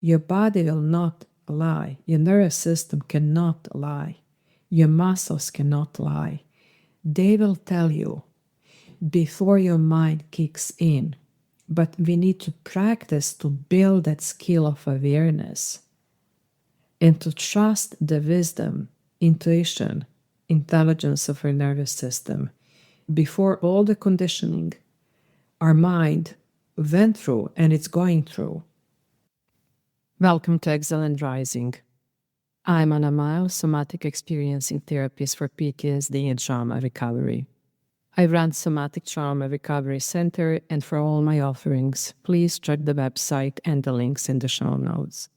Your body will not lie. Your nervous system cannot lie. Your muscles cannot lie. They will tell you before your mind kicks in. But we need to practice to build that skill of awareness and to trust the wisdom, intuition, intelligence of our nervous system. Before all the conditioning our mind went through and it's going through. Welcome to Exiled Rising. I'm Anna Miles, somatic experiencing therapist for PTSD and trauma recovery. I run Somatic Trauma Recovery Center, and for all my offerings, please check the website and the links in the show notes.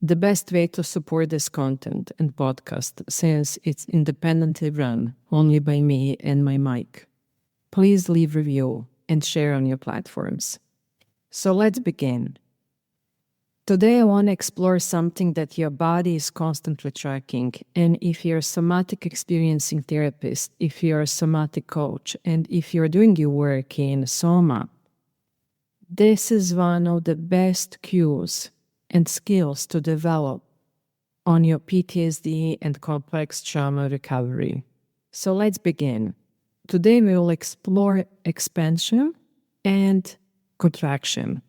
The best way to support this content and podcast, since it's independently run only by me and my mic, please leave review and share on your platforms. So let's begin. Today I want to explore something that your body is constantly tracking, and if you're a somatic experiencing therapist, if you're a somatic coach, and if you're doing your work in soma, this is one of the best cues and skills to develop on your PTSD and complex trauma recovery. So let's begin. Today we will explore expansion and contraction.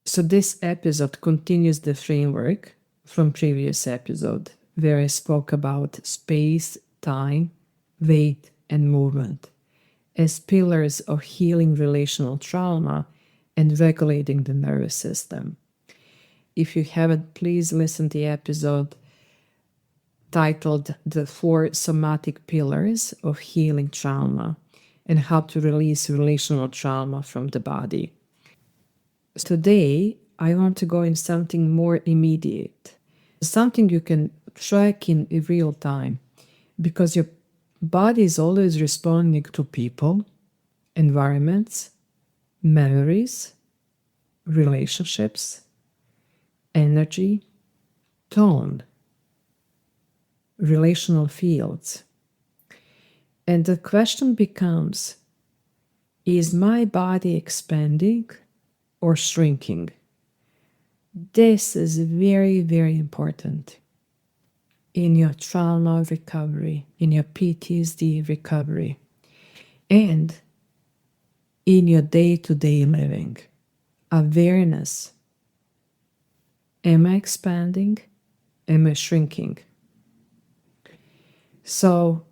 So this episode continues the framework from previous episode where I spoke about space, time, weight, and movement as pillars of healing relational trauma and regulating the nervous system. If you haven't, please listen to the episode titled The 4 Somatic Pillars of Healing Trauma and How to Release Relational Trauma from the Body. Today, I want to go in something more immediate, something you can track in real time, because your body is always responding to people, environments, memories, relationships, energy, tone, relational fields. And the question becomes, is my body expanding or shrinking? This is very, very important in your trauma recovery, in your PTSD recovery, and in your day-to-day living. Awareness. Am I expanding? Am I shrinking? So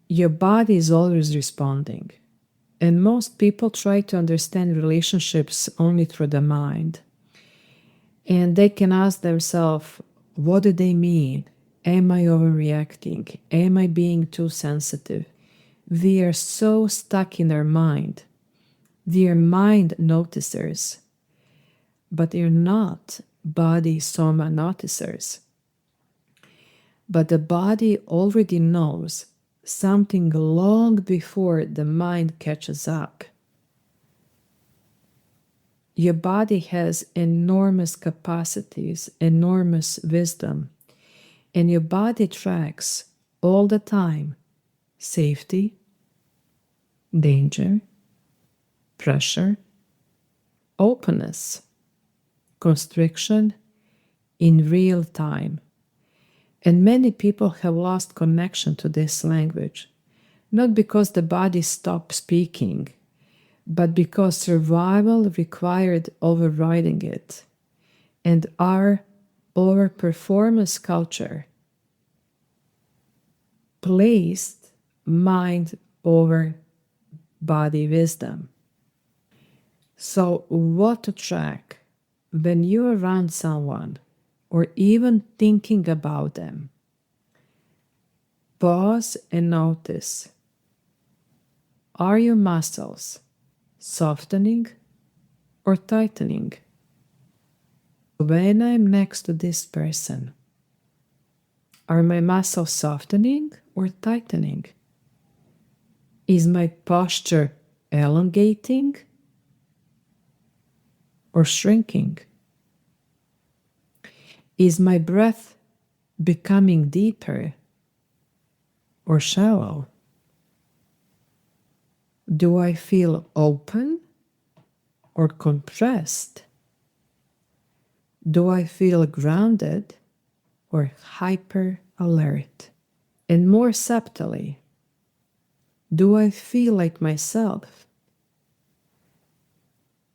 your body is always responding. And most people try to understand relationships only through the mind. And they can ask themselves, what do they mean? Am I overreacting? Am I being too sensitive? We are so stuck in our mind. We are mind noticers. But they're not body soma noticers. But the body already knows something long before the mind catches up. Your body has enormous capacities, enormous wisdom, and your body tracks all the time safety, danger, pressure, openness, constriction in real time. And many people have lost connection to this language, not because the body stopped speaking, but because survival required overriding it. And our overperformance culture placed mind over body wisdom. So what to track when you're around someone or even thinking about them? Pause and notice. Are your muscles softening or tightening? When I'm next to this person, are my muscles softening or tightening? Is my posture elongating or shrinking? Is my breath becoming deeper or shallow? Do I feel open or compressed? Do I feel grounded or hyper alert? And more subtly, do I feel like myself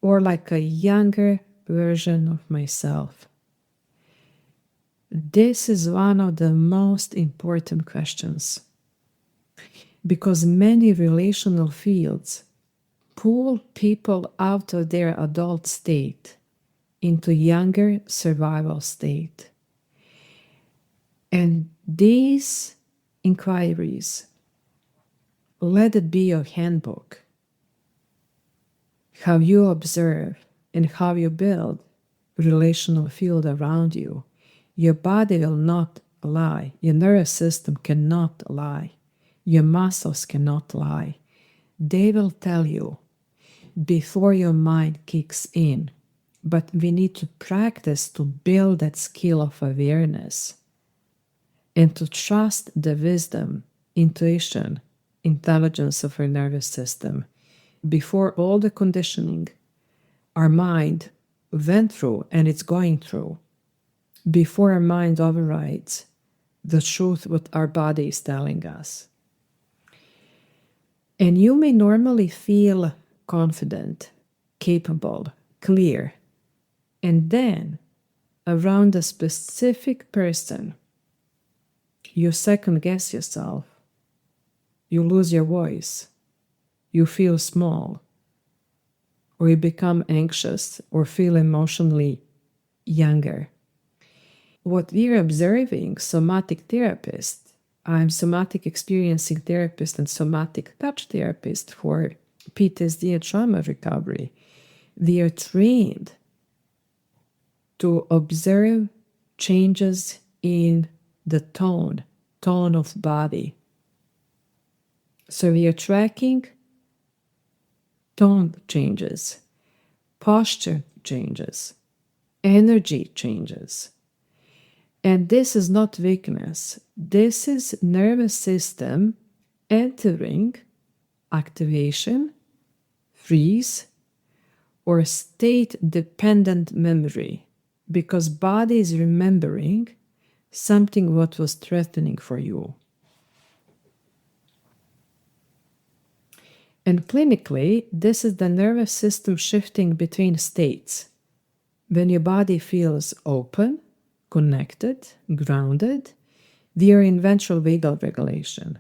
or like a younger version of myself? This is one of the most important questions because many relational fields pull people out of their adult state into younger survival state. And these inquiries, let it be your handbook. How you observe and how you build relational field around you. Your body will not lie. Your nervous system cannot lie. Your muscles cannot lie. They will tell you before your mind kicks in. But we need to practice to build that skill of awareness and to trust the wisdom, intuition, intelligence of our nervous system before all the conditioning our mind went through and it's going through, before our mind overrides the truth what our body is telling us. And you may normally feel confident, capable, clear, and then around a specific person, you second guess yourself, you lose your voice, you feel small, or you become anxious or feel emotionally younger. What we're observing, somatic therapists, I'm somatic experiencing therapist and somatic touch therapist for PTSD and trauma recovery. We are trained to observe changes in the tone of body. So we are tracking tone changes, posture changes, energy changes. And this is not weakness. This is nervous system entering activation, freeze, or state-dependent memory, because body is remembering something what was threatening for you. And clinically, this is the nervous system shifting between states. When your body feels open, connected, grounded, we are in ventral vagal regulation.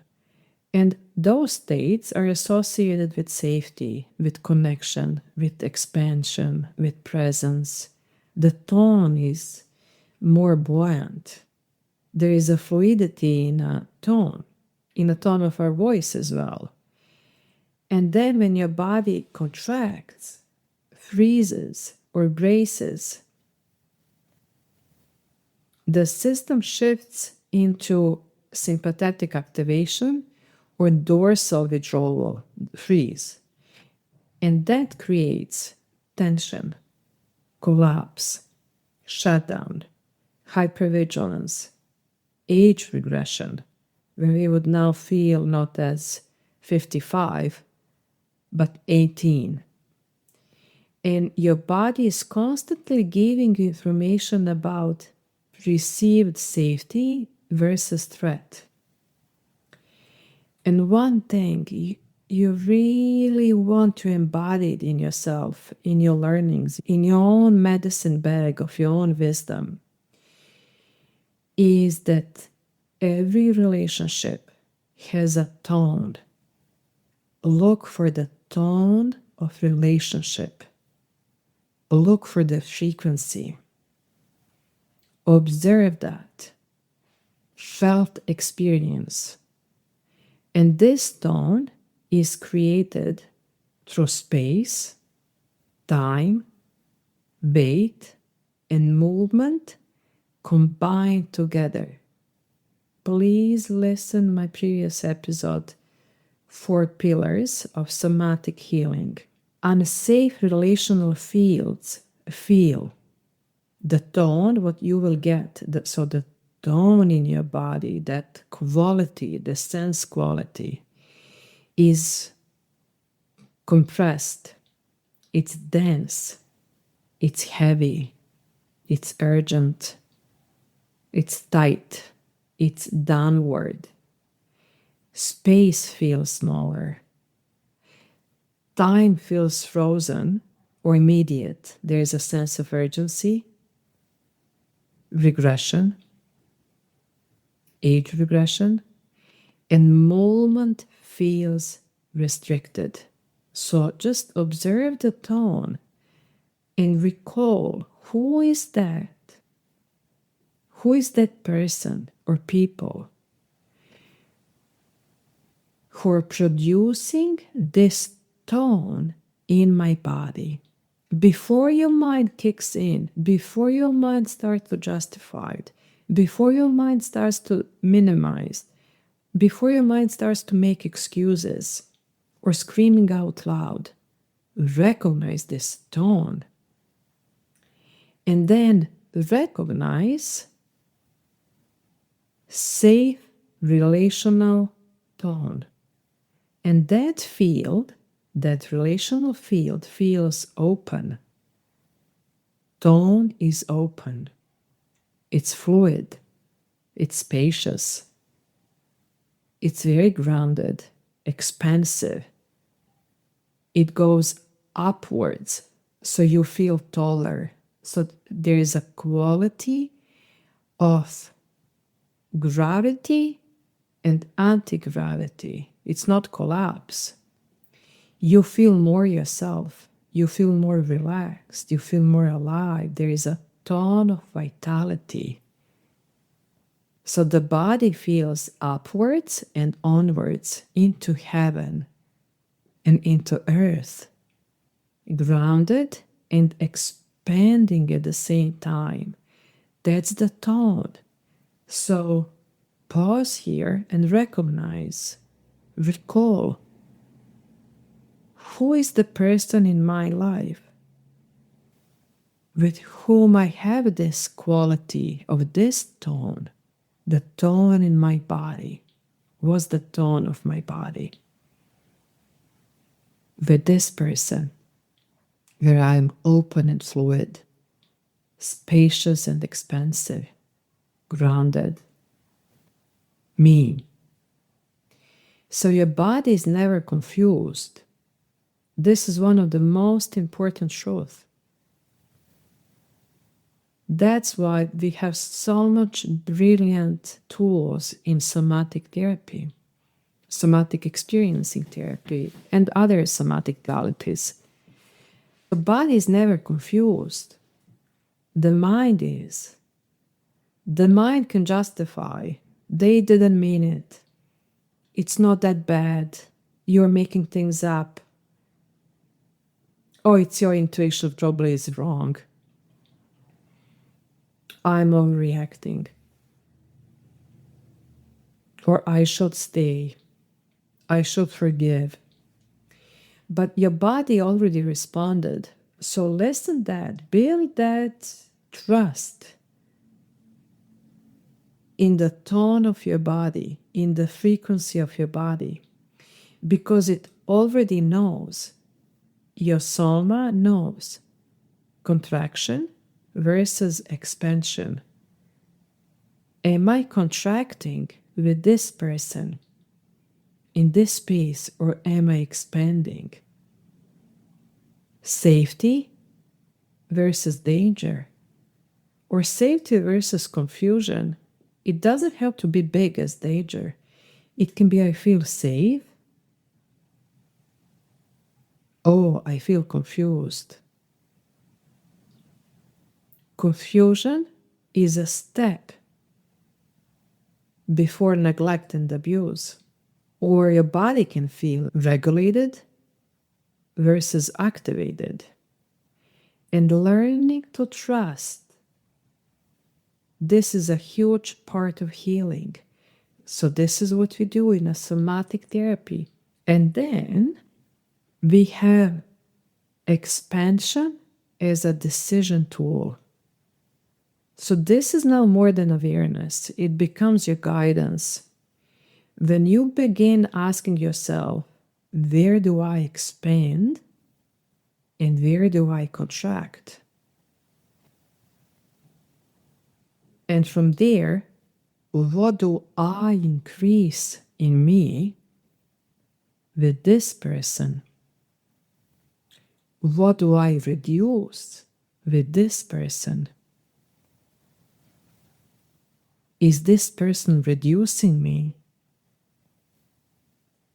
And those states are associated with safety, with connection, with expansion, with presence. The tone is more buoyant. There is a fluidity in a tone of our voice as well. And then when your body contracts, freezes, or braces, the system shifts into sympathetic activation or dorsal withdrawal, freeze. And that creates tension, collapse, shutdown, hypervigilance, age regression, where we would now feel not as 55, but 18. And your body is constantly giving you information about perceived safety versus threat. And one thing you really want to embody it in yourself, in your learnings, in your own medicine bag of your own wisdom, is that every relationship has a tone. Look for the tone of relationship. Look for the frequency. Observe that. Felt experience. And this tone is created through space, time, weight, and movement combined together. Please listen my previous episode, 4 pillars of somatic healing. Unsafe relational fields feel the tone, what you will get, so the tone in your body, that quality, the sense quality, is compressed, it's dense, it's heavy, It's urgent. It's tight. It's downward. Space feels smaller. Time feels frozen or immediate. There's a sense of urgency, regression, age regression, and moment feels restricted. So just observe the tone and recall, who is that? Who is that person or people who are producing this tone in my body? Before your mind kicks in, before your mind starts to justify it, before your mind starts to minimize, before your mind starts to make excuses or screaming out loud, recognize this tone. And then recognize safe relational tone. And that field, that relational field, feels open. Tone is open. It's fluid. It's spacious. It's very grounded, expansive. It goes upwards, so you feel taller. So there is a quality of gravity and anti-gravity. It's not collapse. You feel more yourself. You feel more relaxed. You feel more alive. There is a tone of vitality. So the body feels upwards and onwards into heaven and into earth, grounded and expanding at the same time. That's the tone. So pause here and recognize, recall, who is the person in my life with whom I have this quality of this tone? The tone in my body. What's the tone of my body? With this person, where I am open and fluid, spacious and expansive, grounded, me. So your body is never confused. This is one of the most important truths. That's why we have so much brilliant tools in somatic therapy, somatic experiencing therapy, and other somatic modalities. The body is never confused. The mind is. The mind can justify. They didn't mean it. It's not that bad. You're making things up. Oh, it's your intuition probably is wrong. I'm overreacting. Or I should stay. I should forgive. But your body already responded. So listen that. Build that trust in the tone of your body, in the frequency of your body, because it already knows. Your soma knows contraction versus expansion. Am I contracting with this person in this space, or am I expanding? Safety versus danger, or safety versus confusion. It doesn't have to be big as danger. It can be, I feel safe. Oh, I feel confused. Confusion is a step before neglect and abuse. Or your body can feel regulated versus activated. And learning to trust. This is a huge part of healing. So this is what we do in a somatic therapy. And then we have expansion as a decision tool. So this is now more than awareness. It becomes your guidance. When you begin asking yourself, where do I expand and where do I contract? And from there, what do I increase in me with this person? What do I reduce with this person? Is this person reducing me?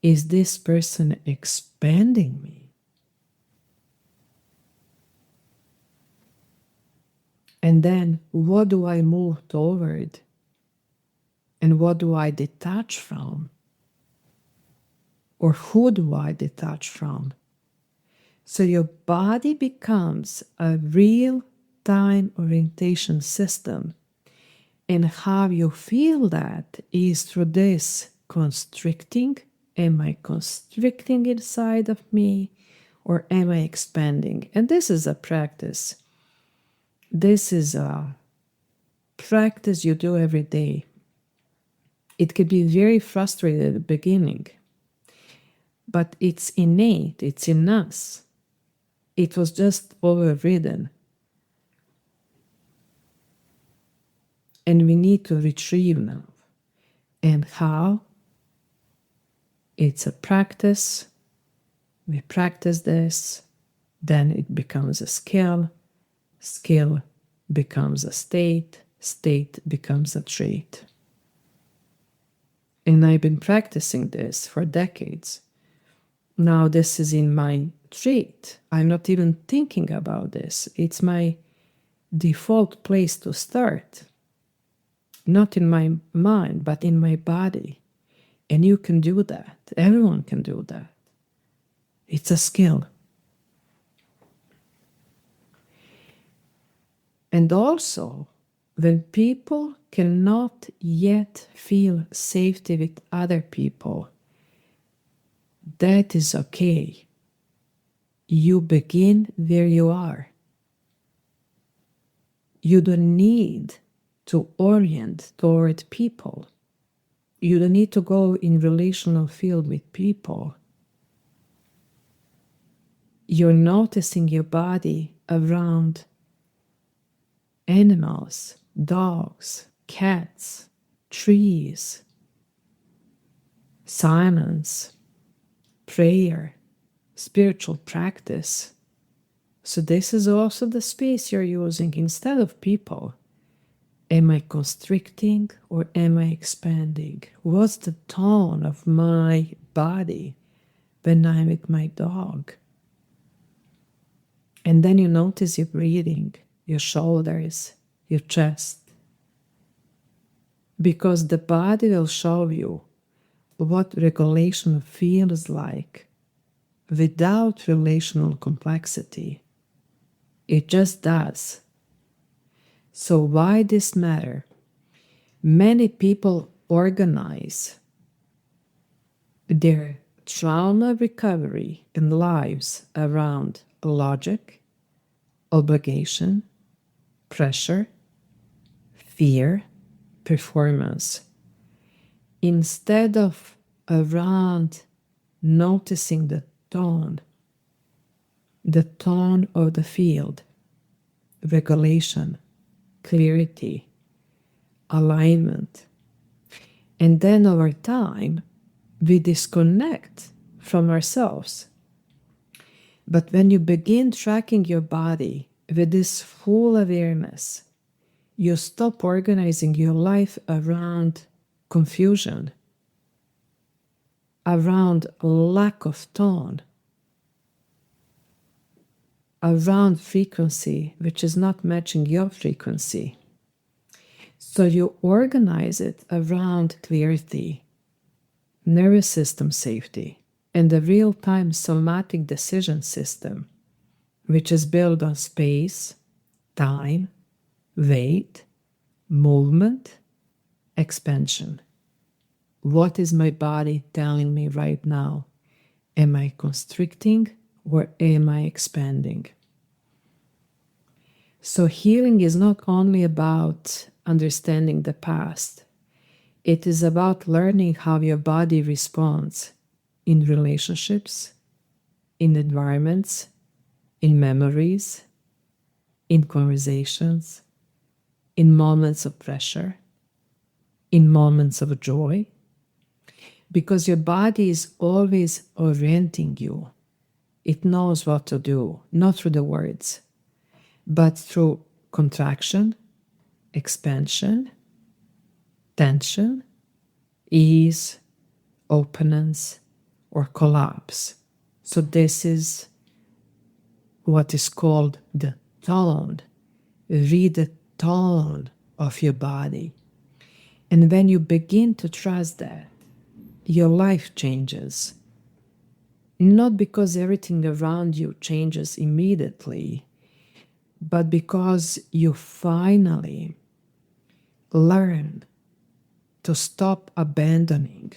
Is this person expanding me? And then what do I move toward? And what do I detach from? Or who do I detach from? So your body becomes a real-time orientation system. And how you feel that is through this constricting. Am I constricting inside of me, or am I expanding? And this is a practice. This is a practice you do every day. It could be very frustrating at the beginning, but it's innate, it's in us. It was just overridden. And we need to retrieve now. And how? It's a practice. We practice this, then it becomes a skill. Skill becomes a state. State becomes a trait. And I've been practicing this for decades. Now this is in my trait. I'm not even thinking about this. It's my default place to start. Not in my mind, but in my body. And you can do that. Everyone can do that. It's a skill. And also, when people cannot yet feel safety with other people, that is okay. You begin where you are. You don't need to orient toward people. You don't need to go in relational field with people. You're noticing your body around animals, dogs, cats, trees, silence, prayer, spiritual practice. So this is also the space you're using instead of people. Am I constricting or am I expanding? What's the tone of my body when I'm with my dog? And then you notice your breathing, your shoulders, your chest. Because the body will show you what regulation feels like without relational complexity. It just does. So why this matter? Many people organize their trauma recovery in lives around logic, obligation, pressure, fear, performance, instead of around noticing the tone of the field, regulation, clarity, alignment. And then over time, we disconnect from ourselves. But when you begin tracking your body with this full awareness, you stop organizing your life around confusion, around lack of tone, around frequency which is not matching your frequency. So you organize it around clarity, nervous system safety, and the real-time somatic decision system, which is built on space, time, weight, movement, expansion. What is my body telling me right now? Am I constricting or am I expanding? So healing is not only about understanding the past. It is about learning how your body responds in relationships, in environments, in memories, in conversations, in moments of pressure, in moments of joy, because your body is always orienting you. It knows what to do, not through the words, but through contraction, expansion, tension, ease, openness, or collapse. So this is what is called the tone. Read the tone of your body. And when you begin to trust that, your life changes. Not because everything around you changes immediately, but because you finally learn to stop abandoning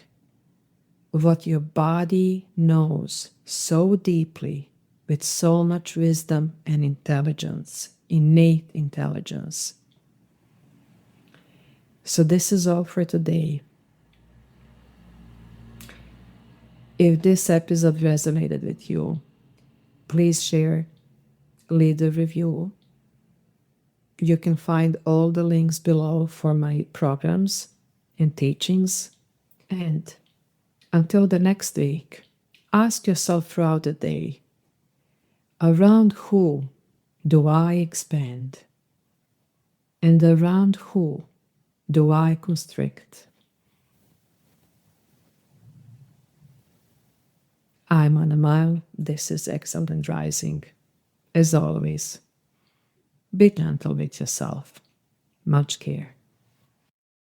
what your body knows so deeply with so much wisdom and intelligence, innate intelligence. So this is all for today. If this episode resonated with you, please share, leave a review. You can find all the links below for my programs and teachings. And until the next week, ask yourself throughout the day, around who do I expand? And around who do I constrict? I'm Anna Mile. This is Exiled Rising. As always, be gentle with yourself. Much care.